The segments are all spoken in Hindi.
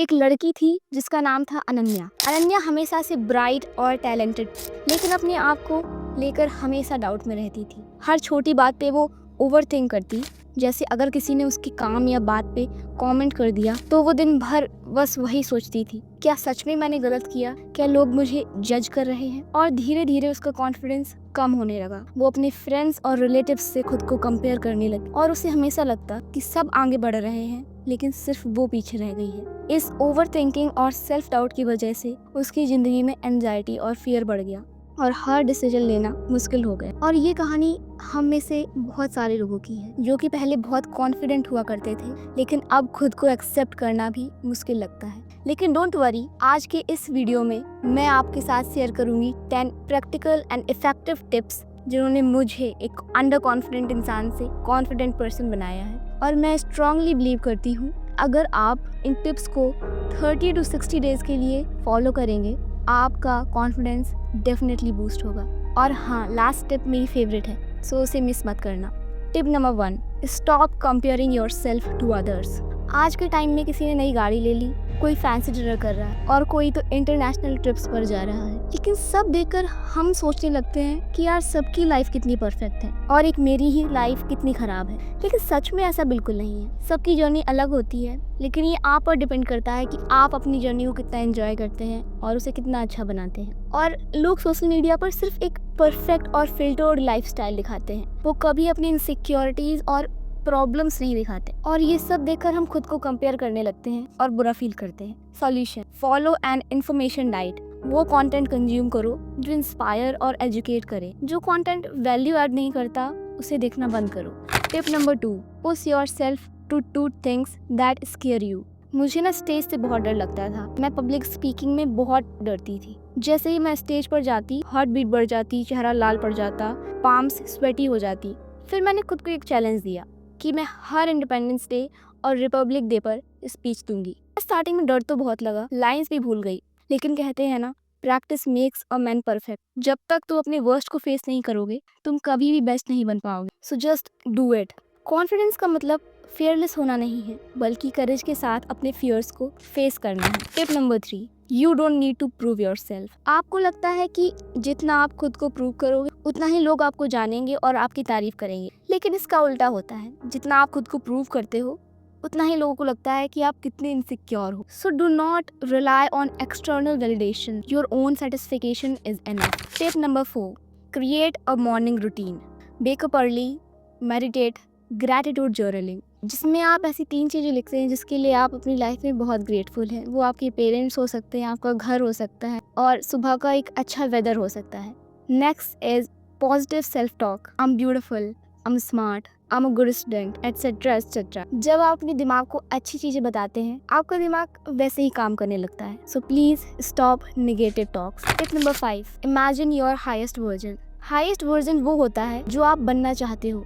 एक लड़की थी जिसका नाम था अनन्या। अनन्या हमेशा से ब्राइट और टैलेंटेड, लेकिन अपने आप को लेकर हमेशा डाउट में रहती थी। हर छोटी बात पे वो ओवर थिंक करती, जैसे अगर किसी ने उसके काम या बात पे कमेंट कर दिया तो वो दिन भर बस वही सोचती थी, क्या सच में मैंने गलत किया, क्या लोग मुझे जज कर रहे हैं। और धीरे धीरे उसका कॉन्फिडेंस कम होने लगा। वो अपने फ्रेंड्स और रिलेटिव्स से खुद को कंपेयर करने लगी और उसे हमेशा लगता कि सब आगे बढ़ रहे हैं लेकिन सिर्फ वो पीछे रह गई है। इस ओवर थिंकिंग और सेल्फ डाउट की वजह से उसकी जिंदगी में एंजाइटी और फियर बढ़ गया और हर डिसीजन लेना मुश्किल हो गया। और ये कहानी हम में से बहुत सारे लोगों की है जो कि पहले बहुत कॉन्फिडेंट हुआ करते थे, लेकिन अब खुद को एक्सेप्ट करना भी मुश्किल लगता है। लेकिन डोंट वरी, आज के इस वीडियो में मैं आपके साथ शेयर करूंगी 10 प्रैक्टिकल एंड इफेक्टिव टिप्स जिन्होंने मुझे एक अंडर कॉन्फिडेंट इंसान से कॉन्फिडेंट पर्सन बनाया है। और मैं स्ट्रांगली बिलीव करती हूँ अगर आप इन टिप्स को 30 to 60 डेज के लिए फॉलो करेंगे, आपका कॉन्फिडेंस डेफिनेटली बूस्ट होगा। और हाँ, लास्ट टिप मेरी फेवरेट है, सो उसे मिस मत करना। Tip number 1, stop comparing yourself to others. आज के टाइम में किसी ने नई गाड़ी ले ली, कोई फैंसी डिनर कर रहा है और कोई तो इंटरनेशनल ट्रिप्स पर जा रहा है, लेकिन सब देखकर हम सोचने लगते हैं कि यार सबकी लाइफ कितनी परफेक्ट है और एक मेरी ही लाइफ कितनी खराब है। लेकिन सच में ऐसा बिल्कुल नहीं है। सबकी जर्नी अलग होती है, लेकिन ये आप पर डिपेंड करता है कि आप अपनी जर्नी को कितना एंजॉय करते हैं और उसे कितना अच्छा बनाते हैं। और लोग सोशल मीडिया पर सिर्फ एक परफेक्ट और फिल्टर्ड लाइफस्टाइल दिखाते हैं, वो कभी अपनी इनसिक्योरिटीज और प्रॉब्लम्स नहीं दिखाते। और ये सब देखकर हम खुद को कंपेयर करने लगते हैं और बुरा फील करते हैं। Solution, follow an information diet. वो कंटेंट कंज्यूम करो जो इंस्पायर और एजुकेट करे। जो कंटेंट वैल्यू ऐड नहीं करता उसे देखना बंद करो। Tip number 2, push yourself to do things that scare you. मुझे ना स्टेज से बहुत डर लगता था। मैं पब्लिक स्पीकिंग में बहुत डरती थी। जैसे ही मैं स्टेज पर जाती, हार्ट बीट बढ़ जाती, चेहरा लाल पड़ जाता, पाम्स स्वेटी हो जाती। फिर मैंने खुद को एक चैलेंज दिया कि मैं हर इंडिपेंडेंस डे और रिपब्लिक डे पर स्पीच दूंगी। स्टार्टिंग में डर तो बहुत लगा, लाइंस भी भूल गई, लेकिन कहते हैं ना, practice makes a man perfect. जब तक तुम अपने वर्स्ट को फेस नहीं करोगे, तुम कभी भी बेस्ट नहीं बन पाओगे। So just do it. Confidence का मतलब फियरलेस होना नहीं है, बल्कि करेज के साथ अपने फियर्स को फेस करना है। Tip number 3, you don't need to prove yourself. आपको लगता है कि जितना आप खुद को प्रूव करोगे उतना ही लोग आपको जानेंगे और आपकी तारीफ करेंगे, लेकिन इसका उल्टा होता है। जितना आप खुद को प्रूव करते हो उतना ही लोगों को लगता है कि आप कितने इनसिक्योर हो। सो do not rely on external validation, your own satisfaction is enough. Tip number 4, create a morning routine. Wake up early, meditate, gratitude journaling, जिसमें आप ऐसी 3 चीज़ें लिखते हैं जिसके लिए आप अपनी लाइफ में बहुत ग्रेटफुल हैं। वो आपके पेरेंट्स हो सकते हैं, आपका घर हो सकता है और सुबह का एक अच्छा वेदर हो सकता है। Next is positive self talk. I am beautiful, I am smart, I am a good student, etcetera etcetera. जब आप अपने दिमाग को अच्छी चीज़ें बताते हैं, आपका दिमाग वैसे ही काम करने लगता है। So please stop negative talks. Tip number 5, imagine your highest version. Highest version वो होता है जो आप बनना चाहते हो।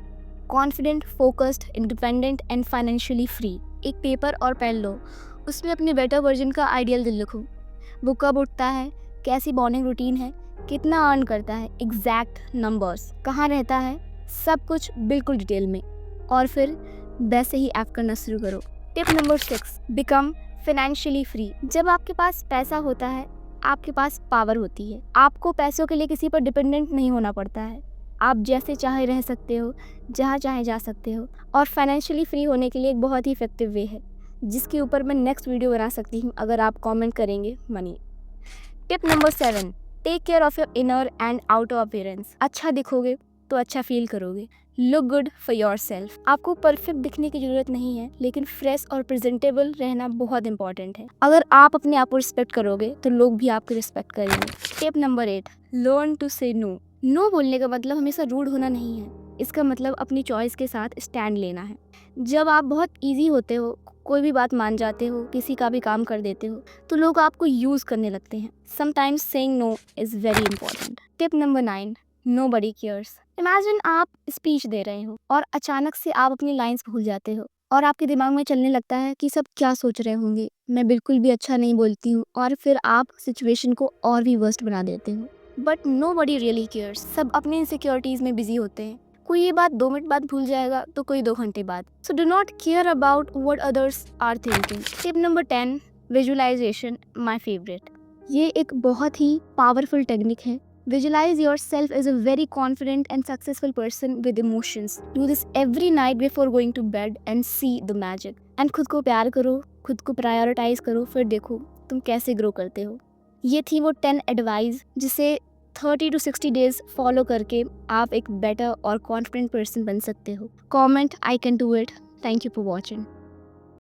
Confident, focused, independent and financially free. एक पेपर और पेन लो, उसमें अपने बेटर वर्जन का आइडियल दिन लिखो। वो कब उठता है, कैसी मॉर्निंग रूटीन है, कितना अर्न करता है, एग्जैक्ट नंबर्स, कहाँ रहता है, सब कुछ बिल्कुल डिटेल में। और फिर वैसे ही एक्ट करना शुरू करो। Tip number 6, become financially free. जब आपके पास पैसा होता है, आपके पास पावर होती है। आपको पैसों के लिए किसी पर डिपेंडेंट नहीं होना पड़ता है। आप जैसे चाहे रह सकते हो, जहाँ चाहे जा सकते हो। और फाइनेंशियली फ्री होने के लिए एक बहुत ही इफेक्टिव वे है, जिसके ऊपर मैं नेक्स्ट वीडियो बना सकती हूँ अगर आप कमेंट करेंगे money. Tip number 7, take care of your inner and outer appearance. अच्छा दिखोगे तो अच्छा फील करोगे। Look good for yourself. आपको परफेक्ट दिखने की जरूरत नहीं है, लेकिन फ्रेश और प्रेजेंटेबल रहना बहुत इंपॉर्टेंट है। अगर आप अपने आप को रिस्पेक्ट करोगे तो लोग भी आपको रिस्पेक्ट करेंगे। टिप नंबर 8, लर्न टू से नो। नो बोलने का मतलब हमेशा रूड होना नहीं है, इसका मतलब अपनी चॉइस के साथ स्टैंड लेना है। जब आप बहुत ईजी होते हो, कोई भी बात मान जाते हो, किसी का भी काम कर देते हो, तो लोग आपको यूज करने लगते हैं। Sometimes saying no is very important. Tip number 9, nobody cares. Imagine आप स्पीच दे रहे हो और अचानक से आप अपनी लाइंस भूल जाते हो और आपके दिमाग में चलने लगता है कि सब क्या सोच रहे होंगे, मैं बिल्कुल भी अच्छा नहीं बोलती हूँ, और फिर आप सिचुएशन को और भी वर्स्ट बना देते हो। But nobody really cares. सब अपनी इनसिक्योरिटीज में बिजी होते हैं। कोई ये बात 2 मिनट बाद भूल जाएगा तो कोई 2 घंटे बाद। So do not care about what others are thinking. Tip number 10, visualisation my favourite. ये एक बहुत ही पावरफुल टेक्निक है। Visualize yourself as a very confident and successful person with emotions. Do this every night before going to bed and see the magic. And खुद को प्यार करो, खुद को प्रायोरिटाइज करो, फिर देखो तुम कैसे ग्रो करते हो। ये थी वो 10 एडवाइस जिसे 30 to 60 डेज फॉलो करके आप एक बेटर और कॉन्फिडेंट पर्सन बन सकते हो। Comment I can do it. Thank you for watching.